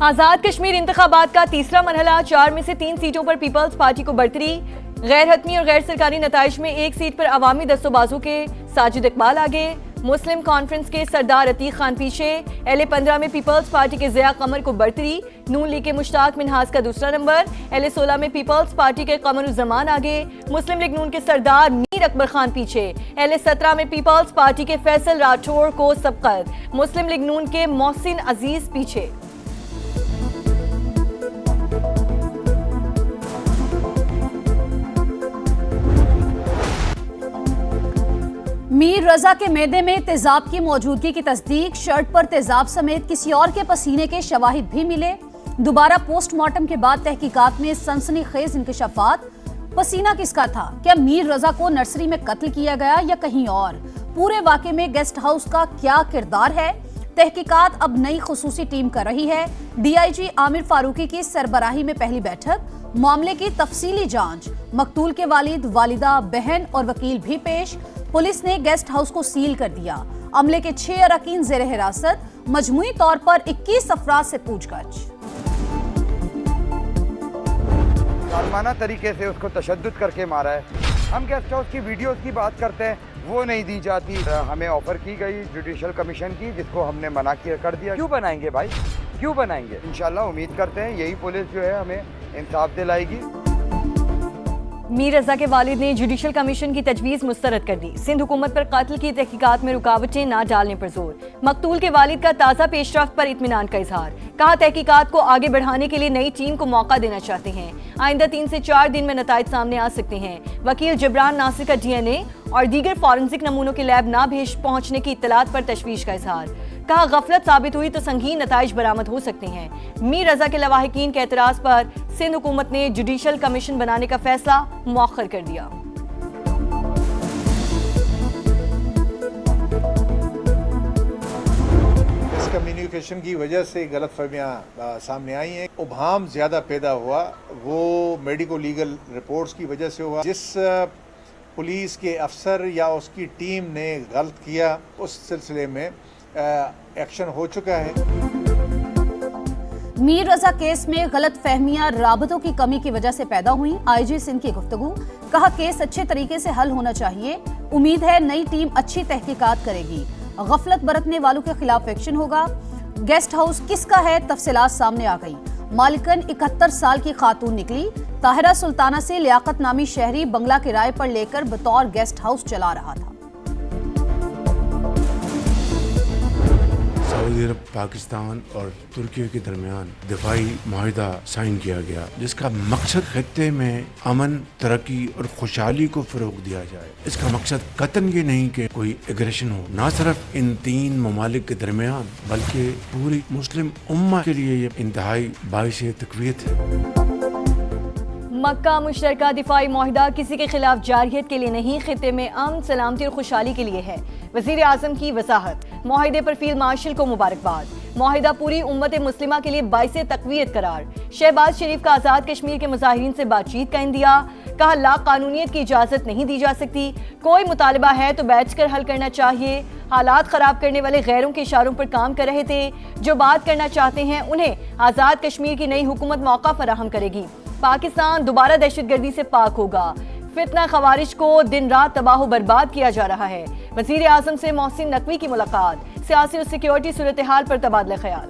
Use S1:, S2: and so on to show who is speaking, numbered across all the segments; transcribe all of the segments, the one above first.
S1: आजाद कश्मीर इंतखाबात का तीसरा मरहला 4 में से 3 सीटों पर पीपल्स पार्टी को बढ़तरी। गैर हतमी और गैर सरकारी नताइज में एक सीट पर अवामी दस्तोबाजों के साजिद इकबाल आगे। मुस्लिम कॉन्फ्रेंस के सरदार अतीक खान पीछे। LA-15 में पीपल्स पार्टी के ज़िया कमर को बढ़तरी। नून लीग के मुश्ताक मिनहास का दूसरा नंबर। LA-16 में पीपल्स पार्टी के कमरुज़्ज़मान आगे। मुस्लिम लीग नून के सरदार मीर अकबर खान पीछे। LA-17 में पीपल्स पार्टी के फैसल राठौड़ को सबकत। मुस्लिम लीग नून के मोहसिन अजीज पीछे।
S2: मीर रजा के मैदे में तेजाब की मौजूदगी की तस्दीक। शर्ट पर तेजाब समेत किसी और के पसीने के शवाहिद भी मिले। दोबारा पोस्टमार्टम के बाद तहकीकात में सनसनीखेज इंकशाफात। पसीना किसका था? क्या मीर रजा को नर्सरी में कत्ल किया गया या कहीं और? पूरे वाकये में गेस्ट हाउस का क्या किरदार है? तहकीकात अब नई खुसूसी टीम कर रही है। DIG आमिर फारूकी की सरबराही में पहली बैठक। मामले की तफसीली जांच। मकतूल के वालिद, वालिदा, बहन और वकील भी पेश। पुलिस ने गेस्ट हाउस को सील कर दिया। अमले के 6 अरकान जेर हिरासत। मजमूई तौर पर 21 अफराद से पूछताछ।
S3: जालिमाना तरीके से उसको तशद्दुद करके मारा है। हम गेस्ट हाउस की वीडियोस की बात करते हैं, वो नहीं दी जाती। हमें ऑफर की गई जुडिशल कमीशन की, जिसको हमने मना किया कर दिया। क्यों बनाएंगे भाई, क्यों बनाएंगे? इंशाल्लाह उम्मीद करते हैं यही पुलिस जो है हमें इंसाफ दिलाएगी।
S1: मीर रजा के वालिद ने जुडिशल कमीशन की तजवीज़ मुस्तरद कर दी। सिंध हुकूमत पर कत्ल की तहकीकात में रुकावटें न डालने पर जोर। मकतूल के वालिद का ताज़ा पेशरफ्त पर इत्मीनान का इजहार। कहा तहकीकात को आगे बढ़ाने के लिए नई टीम को मौका देना चाहते हैं। आइंदा 3 से 4 दिन में नताइज सामने आ सकते हैं। वकील जबरान नासिर का DNA और दीगर फॉरेंसिक नमूनों के लैब ना भेज पहुंचने की इत्तलात पर तशवीश का इजहार। कहा गफलत साबित हुई तो संगीन नताइज बरामद हो सकते हैं। मीर रजा के लवाहिकीन के एतराज पर सिंध हुकूमत ने जुडिशल कमीशन बनाने का फैसला मुअख्खर कर दिया।
S4: कम्युनिकेशन की वजह से गलतफहमियां सामने आई हैं। उबहाम ज्यादा पैदा हुआ, वो मेडिको लीगल रिपोर्ट्स की वजह से हुआ। जिस पुलिस के अफसर या उसकी टीम ने गलत किया, उस सिलसिले में एक्शन हो चुका है।
S2: मीर रजा केस में गलत फहमियां राबतों की कमी की वजह से पैदा हुई। IG सिंध की गुफ्तगू। कहा केस अच्छे तरीके से हल होना चाहिए। उम्मीद है नई टीम अच्छी तहकीकात करेगी। गफलत बरतने वालों के खिलाफ एक्शन होगा। गेस्ट हाउस किसका है, तफसीलात सामने आ गई। मालिकन 71 साल की खातून निकली। ताहिरा सुल्ताना से लियाकत नामी शहरी बंगला किराए पर लेकर बतौर गेस्ट हाउस चला रहा था।
S5: सऊदी अरब, पाकिस्तान और तुर्की के दरमियान दिफाई माहिदा साइन किया गया, जिसका मकसद खत्ते में अमन, तरक्की और खुशहाली को फरोग दिया जाए। इसका मकसद कतन ये नहीं कि कोई एग्रेशन हो, ना सिर्फ इन 3 ममालिक के दरमियान बल्कि पूरी मुस्लिम उम्मा के लिए ये इंतहाई बाइस तक़वियत है।
S1: मक्का मुश्तरका दिफाई माहिदा किसी के खिलाफ जारियत के लिए नहीं, खित्ते में अमन, सलामती और खुशहाली के लिए है। वज़ीर आज़म की वजाहत। माहिदे पर फील्ड मार्शल को मुबारकबाद। माहिदा पूरी उम्मत मुस्लिमा के लिए बाइस तक़वियत करार। शहबाज शरीफ का आज़ाद कश्मीर के मुजाहिरीन से बातचीत का इंदिया। कहा ला कानूनियत की इजाज़त नहीं दी जा सकती। कोई मुतालबा है तो बैठकर हल करना चाहिए। हालात ख़राब करने वाले गैरों के इशारों पर काम कर रहे थे। जो बात करना चाहते हैं उन्हें आज़ाद कश्मीर की नई हुकूमत मौका फराहम करेगी। पाकिस्तान दोबारा दहशतगर्दी से पाक होगा। फितना खवारिज को दिन रात तबाह बर्बाद किया जा रहा है। वज़ीर आज़म से मोहसिन नकवी की मुलाकात। सियासी और सिक्योरिटी सूरत हाल पर तबादला ख्याल।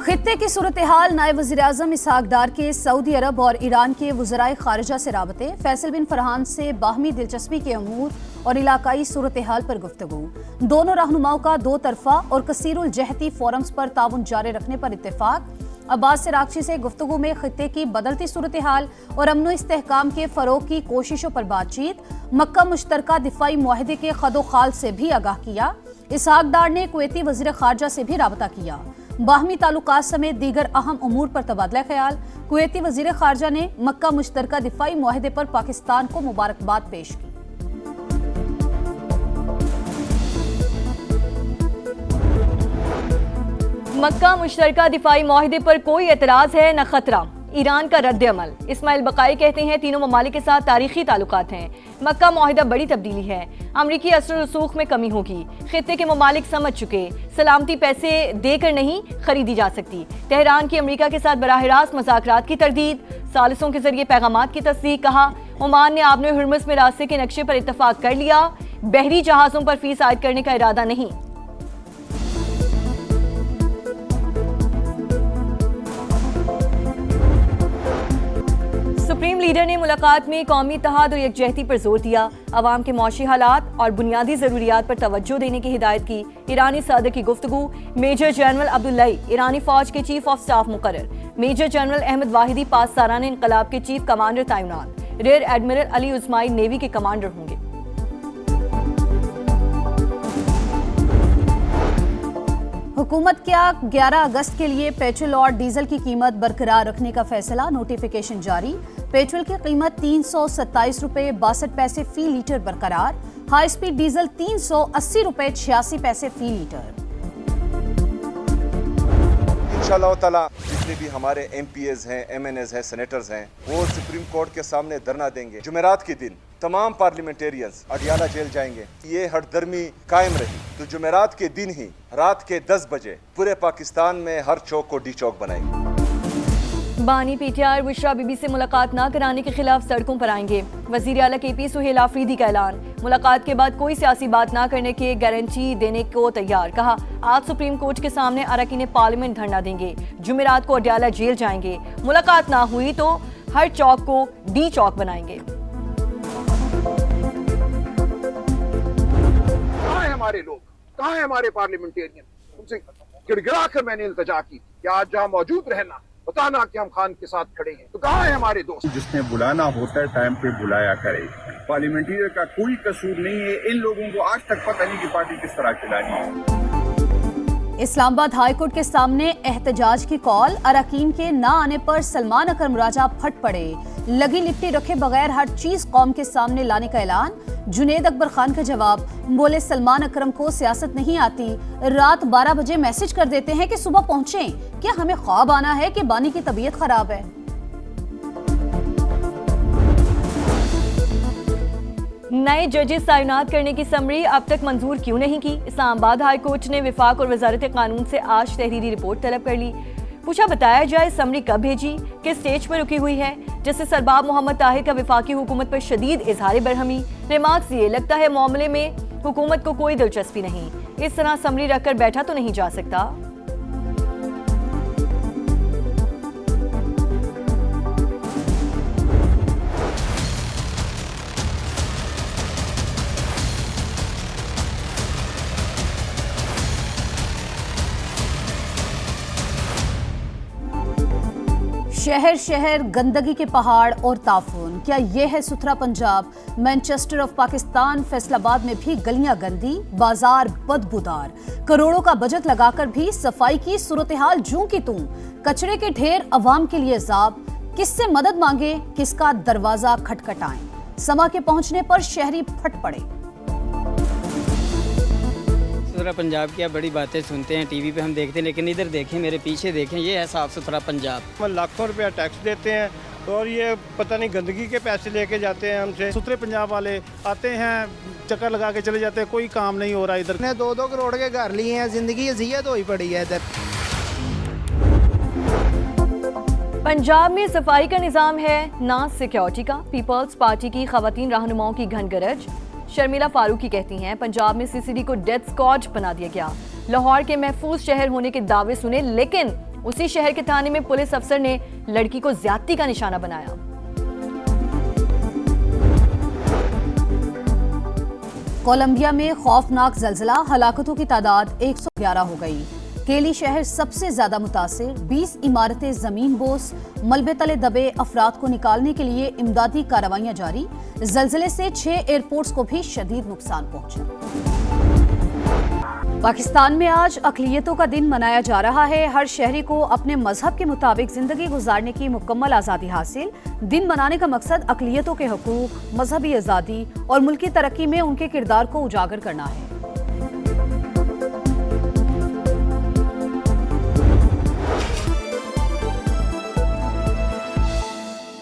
S2: खित्ते की सूरत हाल। नायब वज़ीर आज़म इसहाक डार के सऊदी अरब और ईरान के वज़राए खारिजा से राबते। फैसल बिन फरहान से बाहमी दिलचस्पी के अमूर और इलाकाई सूरत हाल पर गुफ्तगू। दोनों रहनुमाओं का 2 तरफा और कसीरुल जहती फोरम्स पर ताउन जारी रखने पर इत्तेफाक। अब्बास सिरागची से गुफ्तगू में खित्ते की बदलती सूरत हाल और अमन इस्तेहकाम के फरोग की कोशिशों पर बातचीत। मक्का मुश्तरका दिफाई मुआहदे के खदोखाल से भी आगाह किया। इसहाक डार ने कुवैती वज़ीर खारजा से भी राबता किया। बाहमी ताल्लुकात समेत दीगर अहम उमूर पर तबादला ख्याल। कुवैती वज़ीर खारजा ने मक्का मुश्तरका दिफाई मुआहदे पर पाकिस्तान को मुबारकबाद पेश की।
S1: मक्का मुश्तरका दिफाई माहिदे पर कोई एतराज़ है न खतरा। ईरान का रद्द-ए-अमल। इस्माइल बकाई कहते हैं तीनों ममालिक के साथ तारीखी ताल्लुकात हैं। मक्का मुआहिदा बड़ी तब्दीली है। अमरीकी असर रसूख में कमी होगी। खित्ते के ममालिक समझ चुके, सलामती पैसे देकर नहीं खरीदी जा सकती। तेहरान की अमरीका के साथ बराह रास्त मुज़ाकरात की तरदीद। सालिसों के जरिए पैगामात की तस्दीक। कहा ओमान ने आबने हुर्मुज़ में रास्ते के नक्शे पर इत्तफाक कर लिया। बहरी जहाज़ों पर फीस आयद करने का इरादा नहीं। सुप्रीम लीडर ने मुलाकात में कौमी इत्तेहाद और यकजहती पर जोर दिया। अवाम के मौशी हालात और बुनियादी ज़रूरियात पर तवज्जो देने की हिदायत की। ईरानी सदर की गुफ्तगू। मेजर जनरल अब्दुल्लाई ईरानी फौज के चीफ ऑफ स्टाफ मुकर्रर। मेजर जनरल अहमद वाहिदी पासदाराना इनकलाब के चीफ कमांडर तैनात। रियर एडमिरल अली उस्माई नेवी के कमांडर होंगे।
S2: हुकूमत क्या 11 अगस्त के लिए पेट्रोल और डीजल की कीमत बरकरार रखने का फैसला। नोटिफिकेशन जारी। पेट्रोल की कीमत 327 रुपए 62 पैसे फी लीटर बरकरार। हाई स्पीड डीजल 380 रुपए 86 पैसे फी लीटर।
S6: इंशाअल्लाह ताला जितने भी हमारे MPs हैं, MNAs हैं, सेनेटर्स हैं, वो सुप्रीम कोर्ट के सामने धरना देंगे। जुमेरात के दिन तमाम पार्लियामेंटेरियंस अडियाला जेल जाएंगे। ये हठधर्मी कायम रही तो जुमेरात के दिन ही रात के 10 बजे पूरे पाकिस्तान में हर चौक को डी चौक बनाएंगे।
S1: बानी PTR बुशरा बीबी से मुलाकात न कराने के खिलाफ सड़कों पर आएंगे। वजीर आला KP सुहेल आफरीदी का ऐलान। मुलाकात के बाद कोई सियासी बात न करने की गारंटी देने को तैयार। कहा आज सुप्रीम कोर्ट के सामने अरकान पार्लियामेंट धरना देंगे। जुमेरात को अडियाला जेल जाएंगे। मुलाकात ना हुई तो हर चौक को डी चौक बनाएंगे।
S7: कहाँ है हमारे लोग, कहाँ है हमारे पार्लियामेंटेरियन? उनसे गिड़गिड़ा कर मैंने इल्तजा की कि आज जहाँ मौजूद रहना, बताना कि हम खान के साथ खड़े हैं। तो कहाँ है हमारे दोस्त?
S8: जिसने बुलाना होता है टाइम पे बुलाया करे। पार्लियामेंटेरियन का कोई कसूर नहीं है। इन लोगों को आज तक पता नहीं कि पार्टी किस तरह चलानी है।
S2: इस्लामाबाद हाई कोर्ट के सामने एहतजाज की कॉल। अरकान के ना आने पर सलमान अकरम राजा फट पड़े। लगी लिपटी रखे बगैर हर चीज कौम के सामने लाने का ऐलान। जुनेद अकबर खान का जवाब। बोले सलमान अकरम को सियासत नहीं आती। रात 12 बजे मैसेज कर देते हैं कि सुबह पहुंचे। क्या हमें ख्वाब आना है कि बानी की तबीयत खराब है?
S1: नए जजेस तैनात करने की समरी अब तक मंजूर क्यों नहीं की? इस्लामाबाद हाई कोर्ट ने विफाक और वजारत कानून से आज तहरीरी रिपोर्ट तलब कर ली। पूछा बताया जाए समरी कब भेजी, किस स्टेज पर रुकी हुई है। जैसे सरबाब मोहम्मद ताहिर का विफाकी हुकूमत पर शदीद इजहार बरहमी। रिमार्क्स ये लगता है मामले में हुकूमत को कोई दिलचस्पी नहीं। इस तरह समरी रखकर बैठा तो नहीं जा सकता।
S2: शहर शहर गंदगी के पहाड़ और ताफून। क्या ये है सुथरा पंजाब? मैनचेस्टर ऑफ पाकिस्तान फैसलाबाद में भी गलियां गंदी, बाजार बदबूदार। करोड़ों का बजट लगाकर भी सफाई की सूरत-ए-हाल जूं की तूं। कचरे के ढेर अवाम के लिए अजाब। किससे मदद मांगे, किसका दरवाजा खटखटाएं। समा के पहुंचने पर शहरी फट पड़े।
S9: सुथरा पंजाब की आप बड़ी बातें सुनते हैं, टीवी पे हम देखते हैं, लेकिन इधर देखें, मेरे पीछे देखें, ये है साफ सुथरा पंजाब।
S10: हम लाखों रुपया टैक्स देते हैं और ये पता नहीं गंदगी के पैसे लेके जाते हैं हमसे। सुथरे पंजाब वाले आते हैं, चक्कर लगा के चले जाते हैं, कोई काम नहीं हो रहा इधर।
S11: ने 2-2 करोड़ के घर लिए हैं, जिंदगी अजियत हुई पड़ी है इधर।
S1: पंजाब में सफाई का निजाम है ना सिक्योरिटी का। पीपल्स पार्टी की खवातीन रहनुमाओं की घन गरज। शर्मिला फारूकी कहती हैं पंजाब में CCD को डेथ स्क्वाड बना दिया गया। लाहौर के महफूज शहर होने के दावे सुने, लेकिन उसी शहर के थाने में पुलिस अफसर ने लड़की को ज्यादती का निशाना बनाया।
S2: कोलंबिया में खौफनाक जल्जला, हलाकतों की तादाद 111 हो गई। केली शहर सबसे ज्यादा मुतासिर, 20 इमारतें जमीन बोस। मलबे तले दबे अफराद को निकालने के लिए इमदादी कार्रवाइयां जारी। जल्जले से 6 एयरपोर्ट्स को भी शदीद नुकसान पहुंचा। पाकिस्तान में आज अक़लियतों का दिन मनाया जा रहा है। हर शहरी को अपने मजहब के मुताबिक जिंदगी गुजारने की मुकम्मल आज़ादी हासिल। दिन मनाने का मकसद अक़लियतों के हकूक़, मजहबी आज़ादी और मुल्की तरक्की में उनके किरदार को उजागर करना है।